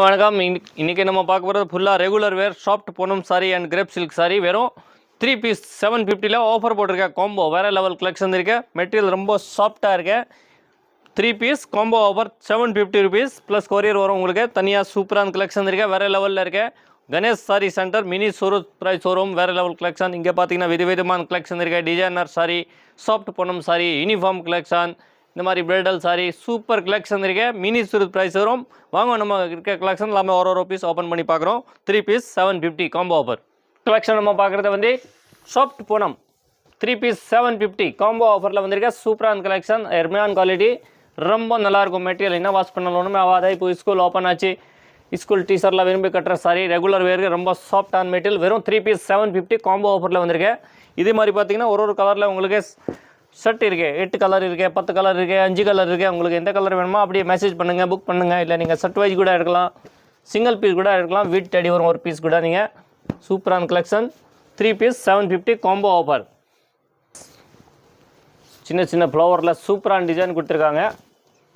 வணக்கம். இன்றைக்கி நம்ம பார்க்க போகிறது ஃபுல்லாக ரெகுலர் வேர் சாஃப்ட் பொன்னம் sari and crepe silk sari. வெறும் 3 பீஸ் 750 ஆஃபர் போட்டிருக்கேன். காம்போ வேறு லெவல் கலெக்ஷன் இருக்கு. மெட்டீரியல் ரொம்ப சாஃப்டாக இருக்கு. 3 piece combo offer 750 rupees plus courier வரும். உங்களுக்கு தனியாக சூப்பரான கலெக்ஷன் இருக்கு. வேறு லெவலில் இருக்கு. Ganesh sari centre mini Surat price வரும். வேறு லெவல் கலெக்ஷன். இங்கே பார்த்தீங்கன்னா விதவிதமான கலெக்ஷன் இருக்கு. டிசைனர் சாரி, சாஃப்ட் பொன்னம் சாரி, யூனிஃபார்ம் கலெக்ஷன், இந்த மாதிரி பிரைடல் சாரி சூப்பர் கலெக்ஷன் இருக்கு. மினி சூரத் ப்ரைஸ் வரும். வாங்க நம்ம இருக்க கலெக்ஷன் எல்லாமே ஒரு பீஸ் ஓப்பன் பண்ணி பார்க்குறோம். 3 பீஸ் 750 காம்போ ஆஃபர் கலெக்ஷன். நம்ம பார்க்குறது வந்து சாஃப்ட் பொன்னம் 3 பீஸ் 750 காம்போ ஆஃபரில் வந்திருக்க சூப்பரான கலெக்ஷன். எர்மியான் குவாலிட்டி ரொம்ப நல்லாயிருக்கும். மெட்டீரியல் என்ன வாஷ் பண்ணணும் ஒன்றுமே ஆகாது. இப்போ ஸ்கூல் ஓப்பன் ஆச்சு. ஸ்கூல் டீச்சரில் விரும்பி கட்டுற சாரி ரெகுலர் வேருக்கு ரொம்ப சாஃப்டான மெட்டீரியல். வெறும் 3 பீஸ் 750 காம்போ ஆஃபரில் வந்திருக்கு. இதே மாதிரி பார்த்தீங்கன்னா ஒரு கலரில் உங்களுக்கு ஷர்ட் இருக்கு. 8 கலர் இருக்கு, 10 கலர் இருக்கு, 5 கலர் இருக்கு. உங்களுக்கு எந்த கலர் வேணுமோ அப்படியே மெசேஜ் பண்ணுங்கள், புக் பண்ணுங்கள். இல்லை நீங்கள் ஷர்ட் வைஸ் கூட எடுக்கலாம், சிங்கிள் பீஸ் கூட எடுக்கலாம். வீட் தேடி வரும் ஒரு பீஸ் கூட. நீங்கள் சூப்பரான கலெக்ஷன் 3 பீஸ் 750 காம்போ ஆஃபர். சின்ன சின்ன ஃப்ளவரில் சூப்பரான டிசைன் கொடுத்துருக்காங்க.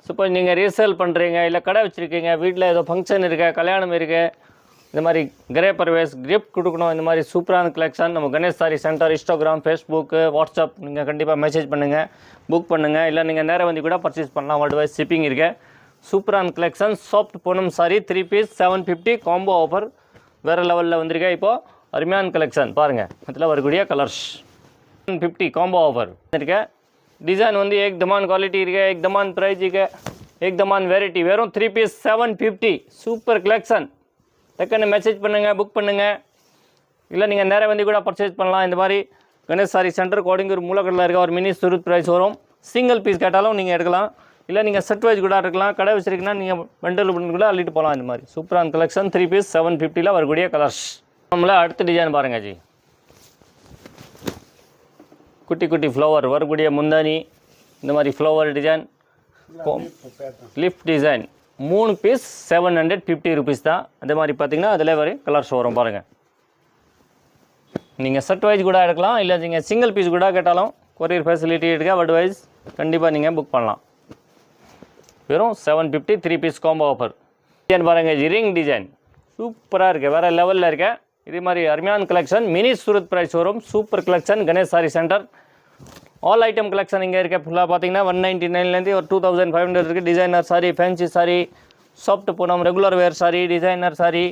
சூப்பர். நீங்கள் ரீசேல் பண்ணுறீங்க, இல்லை கடை வச்சுருக்கீங்க, வீட்டில் ஏதோ ஃபங்க்ஷன் இருக்குது, கல்யாணம் இருக்குது, இந்த மாதிரி கிரேப்பர் வேஸ் கிஃப்ட் கொடுக்கணும், இந்த மாதிரி சூப்பரான கலெக்ஷன் நம்ம Ganesh sari centre Instagram, Facebook, WhatsApp நீங்கள் கண்டிப்பாக மெசேஜ் பண்ணுங்கள், புக் பண்ணுங்கள். இல்லை நீங்கள் நேராக வந்து கூட பர்ச்சேஸ் பண்ணலாம். வேர்ல்டு வைஸ் ஷிப்பிங் இருக்கு. சூப்பரான கலெக்ஷன் சாஃப்ட் பொன்னம் சாரி 3 பீஸ் 750 காம்போ ஆஃபர் வேறு லெவலில் வந்திருக்கு. இப்போது அருமையான கலெக்ஷன் பாருங்கள். இதில் வரக்கூடிய கலர்ஸ் 750 காம்போ ஆஃபர் இருக்கு. டிசைன் வந்து ஏக்தமான் குவாலிட்டி இருக்கு, ஏக்தமான் ப்ரைஸ் இருக்கு, ஏக்தமான் வெரைட்டி. வெறும் 3 பீஸ் 750 சூப்பர் கலெக்ஷன். டக்குன்னு மெசேஜ் பண்ணுங்கள், புக் பண்ணுங்கள். இல்லை நீங்கள் நேராக வந்து கூட பர்ச்சேஸ் பண்ணலாம். இந்த மாதிரி கணேஷ் சாரி சென்டர் கோடிங்கூர் மூலக்கடலில் இருக்க ஒரு மினி சூரத் ப்ரைஸ் வரும். சிங்கிள் பீஸ் கேட்டாலும் நீங்கள் எடுக்கலாம். இல்லை நீங்கள் செட் வைஸ் கூட எடுக்கலாம். கடை வச்சுருக்கீங்கன்னா நீங்கள் பண்டல் பண்ணி கூட அள்ளிட்டு போகலாம். இந்த மாதிரி சூப்பரான கலெக்ஷன் 3 பீஸ் 750 வரக்கூடிய கலர்ஸ். நம்மள அடுத்த டிசைன் பாருங்கள் ஜி. குட்டி குட்டி ஃப்ளவர் வரக்கூடிய முந்தானி, இந்த மாதிரி flower design, lift design. 3 piece 750 rupees தான். அதே மாதிரி பார்த்தீங்கன்னா அதில் வர கலர்ஸ் வரும் பாருங்கள். நீங்கள் செட் வைஸ் கூட எடுக்கலாம். இல்லை நீங்கள் சிங்கிள் பீஸ் கூட கேட்டாலும் கொரியர் ஃபெசிலிட்டி இருக்கா. வேர்ல்டு வைஸ் கண்டிப்பாக நீங்கள் புக் பண்ணலாம். வெறும் 750 3 பீஸ் காம்போ ஆஃபர். டிசைன் பாருங்கள். ரிங் டிசைன் சூப்பராக இருக்குது, வேறு லெவலில் இருக்க. இதே மாதிரி அருமையான கலெக்ஷன் மினி சூரத் ப்ரைஸ் வரும். Super collection Ganesh sari centre. All item collection இங்கே இருக்க. ஃபுல்லாக பார்த்தீங்கன்னா 199லேருந்து ஒரு 2500 இருக்குது. Designer sari, fancy sari, soft பொன்னம், regular wear sari, designer sari,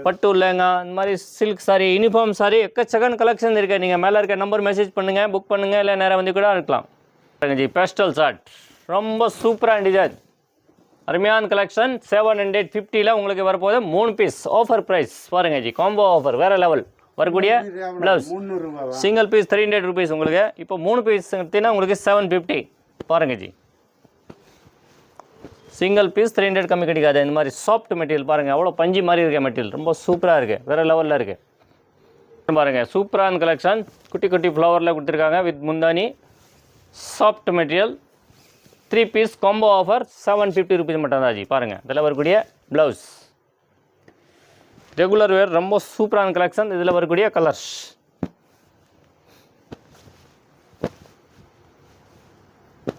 பட்டு லெங்கா, இந்த மாதிரி silk sari, uniform sorry, எக்கச்சக்கன் collection இருக்குது. நீங்கள் மேலே இருக்க நம்பர் மெசேஜ் பண்ணுங்கள், புக் பண்ணுங்கள். இல்லை நேராக வந்து கூட இருக்கலாம். ஜி பேஸ்டல் ஷார்ட் ரொம்ப சூப்பரான டிசைன், அருமையான கலெக்ஷன். 750 உங்களுக்கு வரப்போகுது. 3 பீஸ் ஆஃபர் ப்ரைஸ் பாருங்கள் ஜி. காம்போ ஆஃபர் வேறு லெவல் வரக்கூடிய ப்ளவுஸ். சிங்கிள் பீஸ் 300 rupees உங்களுக்கு. இப்போ 3 பீஸ் எடுத்தீங்கன்னா உங்களுக்கு 750 பாருங்கள் ஜி. சிங்கிள் பீஸ் 300 கம்மி கிடைக்காது. இந்த மாதிரி சாஃப்ட் மெட்டீரியல் பாருங்கள். அவ்வளோ பஞ்சு மாதிரி இருக்க மெட்டீரியல் ரொம்ப சூப்பராக இருக்குது, வேறு லெவலில் இருக்குது பாருங்கள். சூப்பரான கலெக்ஷன். குட்டி குட்டி ஃப்ளவரில் கொடுத்துருக்காங்க வித் முந்தானி. Soft material 3 piece combo offer 750 rupees மட்டும் தான் ஜி. பாருங்கள் இதில் வரக்கூடிய ப்ளவுஸ். ரெகுலர் வேர் ரொம்ப சூப்பரான கலெக்ஷன். இதில் வரக்கூடிய கலர்ஸ்.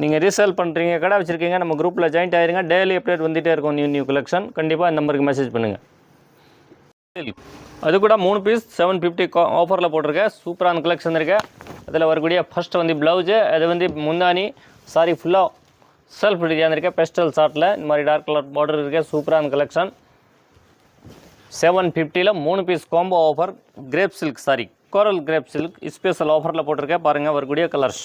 நீங்கள் ரீசேல் பண்ணுறீங்க, கடை வச்சுருக்கீங்க, நம்ம குரூப்பில் ஜாயின்ட் ஆகிருங்க. டெய்லி அப்டேட் வந்துகிட்டே இருக்கும் நியூ கலெக்ஷன். கண்டிப்பாக இந்த நம்பருக்கு மெசேஜ் பண்ணுங்கள். அது கூட 3 பீஸ் 750 ஆஃபரில் போட்டிருக்கேன். சூப்பரான கலெக்ஷன் இருக்குது. அதில் வரக்கூடிய ஃபஸ்ட்டு வந்து ப்ளவுஸு, அது வந்து முந்தானி சாரி ஃபுல்லாக செல்ஃப் டிசைன் இருக்குது. பெஸ்டல் ஷார்ட்டில் இந்த மாதிரி டார்க் கலர் பார்டர் இருக்குது. சூப்பரான collection. 750 3 piece combo offer. Crepe silk sari, coral crepe silk special ஆஃபரில் போட்டிருக்கேன். பாருங்கள் வரக்கூடிய கலர்ஸ்.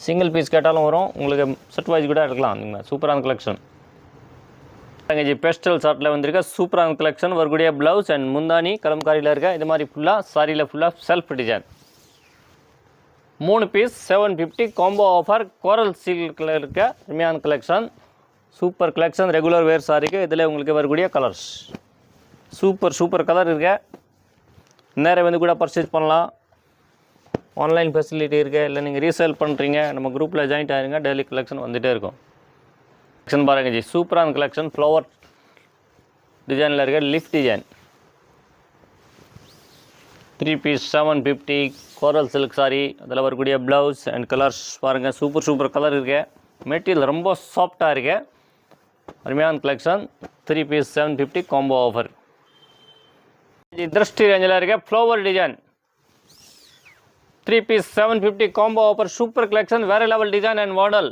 சிங்கிள் பீஸ் கேட்டாலும் வரும். உங்களுக்கு செட் வைஸ் கூட எடுக்கலாம். நீங்கள் சூப்பரான கலெக்ஷன். ஜி பெஸ்டல் ஷார்ட்டில் வந்திருக்க சூப்பரான கலெக்ஷன். வரக்கூடிய ப்ளவுஸ் அண்ட் முந்தானி கலம்காரியில் இருக்க. இது மாதிரி ஃபுல்லாக சாரியில் ஃபுல்லாக self design. 3 piece 750 combo offer. Coral சில்கில் இருக்க அருமையான collection. Super collection. Regular wear சாரிக்கு இதில் உங்களுக்கு வரக்கூடிய கலர்ஸ். சூப்பர் கலர் இருக்க. நேராக வந்து கூட பர்ச்சேஸ் பண்ணலாம். ஆன்லைன் ஃபெசிலிட்டி இருக்குது. இல்லை நீங்கள் ரீசேல் பண்ணுறீங்க, நம்ம குரூப்பில் ஜாயின்ட் ஆகிருங்க. டெய்லி கலெக்ஷன் வந்துகிட்டே இருக்கும். கலெக்ஷன் பாருங்கள் ஜி. சூப்பரான கலெக்ஷன். ஃப்ளவர் டிசைனில் இருக்க லிஃப்ட் டிசைன். 3 பீஸ் 750 கோரல் சில்க் சாரி. அதில் வரக்கூடிய ப்ளவுஸ் அண்ட் கலர்ஸ் பாருங்கள். சூப்பர் கலர் இருக்குது. மெட்டீரியல் ரொம்ப சாஃப்டாக இருக்குது. அருமையான கலெக்ஷன் 3 பீஸ் 750 காம்போ ஆஃபர். திருஷ்டி ரேஞ்சில் இருக்க flower design 3 piece 750 combo offer. Super collection, வேறு level design and model,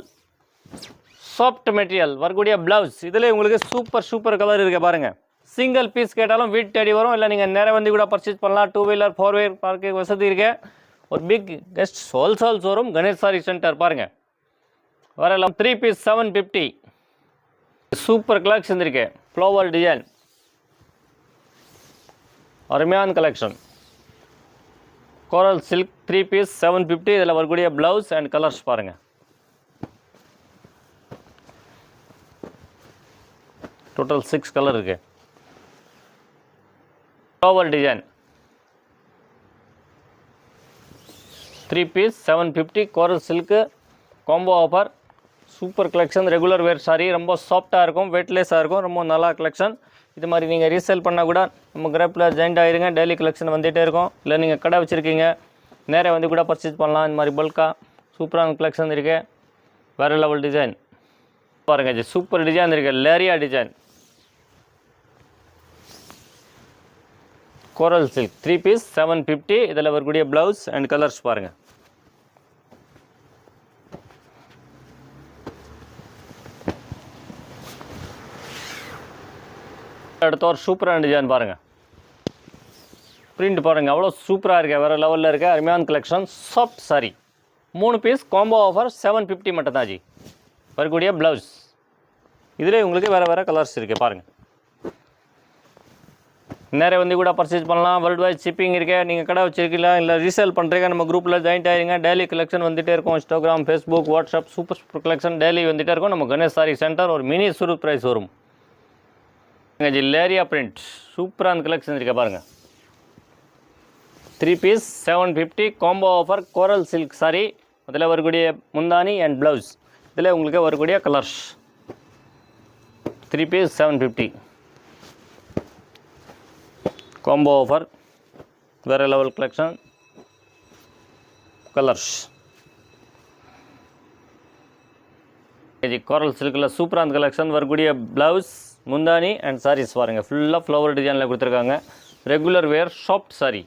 soft material, வரக்கூடிய ப்ளவுஸ். இதில் உங்களுக்கு சூப்பர் கலர் இருக்க பாருங்கள். சிங்கிள் பீஸ் கேட்டாலும் வீட்டு தேடி வரும், இல்லை நீங்கள் நேராக வந்து கூட பர்ச்சேஸ் பண்ணலாம். 2 வீலர் 4 வீலர் பார்க்கிங் வசதி இருக்கு. ஒரு biggest wholesale showroom Ganesh sari centre பாருங்கள். வரலாம் 3 பீஸ் 750 சூப்பர் கலெக்ஷன் இருக்கு. ஃப்ளவர் டிசைன், அருமையான கலெக்ஷன். Coral silk 3 piece 750. இதில் வரக்கூடிய ப்ளவுஸ் அண்ட் கலர்ஸ் பாருங்கள். டோட்டல் 6 கலர் இருக்கு. Flower design 3 piece 750 coral silk combo offer. Super collection, regular wear sari, ரொம்ப சாஃப்டாக இருக்கும், வெயிட்லெஸ்ஸாக இருக்கும், ரொம்ப நல்லா கலெக்ஷன். இது மாதிரி நீங்கள் ரீசேல் பண்ணால் கூட நம்ம கிராப்பில் ஜாயின்ட் ஆகிருங்க. டெய்லி கலெக்ஷன் வந்துகிட்டே இருக்கும். இல்லை நீங்கள் கடை வச்சுருக்கீங்க, நேராக வந்து கூட பர்ச்சேஸ் பண்ணலாம். இந்த மாதிரி பல்காக சூப்பரான கலெக்ஷன் இருக்குது. வேறு லெவல் டிசைன் பாருங்கள். இது சூப்பர் டிசைன் இருக்குது. லேரியா டிசைன் கோரல் சில்க் 3 பீஸ் 750. இதில் வரக்கூடிய ப்ளவுஸ் அண்ட் கலர்ஸ் பாருங்கள். அடுத்த ஒரு சூப்பரான டிசைன் பாருங்கள். பிரிண்ட் பாருங்கள், அவ்வளோ சூப்பராக இருக்குது, வேறு லெவலில் இருக்குது. அருமையான collection, soft sari. 3 piece combo offer 750 மட்டும் தான் ஜி. வரக்கூடிய ப்ளவுஸ். இதில் உங்களுக்கு வேறு கலர்ஸ் இருக்குது பாருங்கள். நேரே வந்து கூட பர்ச்சேஸ் பண்ணலாம். வேர்ல்டு வைட் ஷிப்பிங் இருக்கு. நீங்கள் கடை வச்சிருக்கீங்களா, இல்லை ரீசேல் பண்ணுறீங்க, நம்ம குரூப்பில் ஜாயின்ட் ஆகிருங்க. டெய்லி கலெக்ஷன் வந்துகிட்டே இருக்கும். Instagram, Facebook, WhatsApp super collection daily வந்துகிட்டே இருக்கும். நம்ம கணேஷ் சாரி சென்டர் ஒரு மினி சர்ப்ரைஸ் வரும். லேரியா பிரிண்ட் சூப்பரான கலெக்ஷன் இருக்க பாருங்கள். 3 piece 750 combo offer coral silk sari. அதில் வரக்கூடிய முந்தானி அண்ட் ப்ளவுஸ். இதில் உங்களுக்கு வரக்கூடிய கலர்ஸ். 3 piece 750 combo offer. வேறு லெவல் கலெக்ஷன், கலர்ஸ். கோரல் சில்கில் சூப்பரான கலெக்ஷன். வரக்கூடிய ப்ளவுஸ், முந்தானி அண்ட் சாரீஸ் பாருங்கள். ஃபுல்லாக ஃப்ளவர் டிசைனில் கொடுத்துருக்காங்க. Regular wear soft sari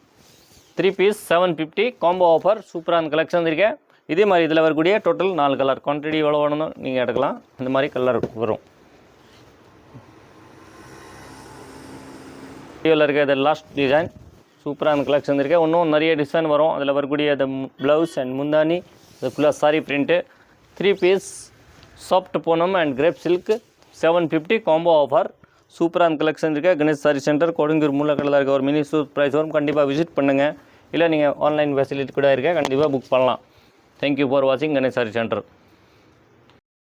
3 piece 750 combo offer. சூப்பரான கலெக்ஷன் இருக்கேன். இதே மாதிரி இதில் வரக்கூடிய டோட்டல் 4 கலர். குவான்டிட்டி எவ்வளோ வேணும் நீங்கள் எடுக்கலாம். இந்த மாதிரி கலர் வரும். இதில் இருக்க இது லாஸ்ட் டிசைன் சூப்பரான கலெக்ஷன் இருக்குது. இன்னும் நிறைய டிசைன் வரும். அதில் வரக்கூடிய இந்த ப்ளவுஸ் அண்ட் முந்தானி, இது ஃபுல்லாக sari print. 3 piece soft Poonam and crepe silk 750 combo offer. சூப்பரான கலெக்ஷன் இருக்குது. கணேஷ் சாரி சென்டர் கொடுங்கூர் மூலக்கடலில் இருக்க ஒரு மினி சர்ப்ரைஸ் வரும். கண்டிப்பாக விசிட் பண்ணுங்கள். இல்லை நீங்கள் ஆன்லைன் ஃபெசிலிட்டி கூட இருக்க, கண்டிப்பாக புக் பண்ணலாம். தேங்க்யூ ஃபார் வாட்சிங் கணேஷ் சாரி சென்டர்.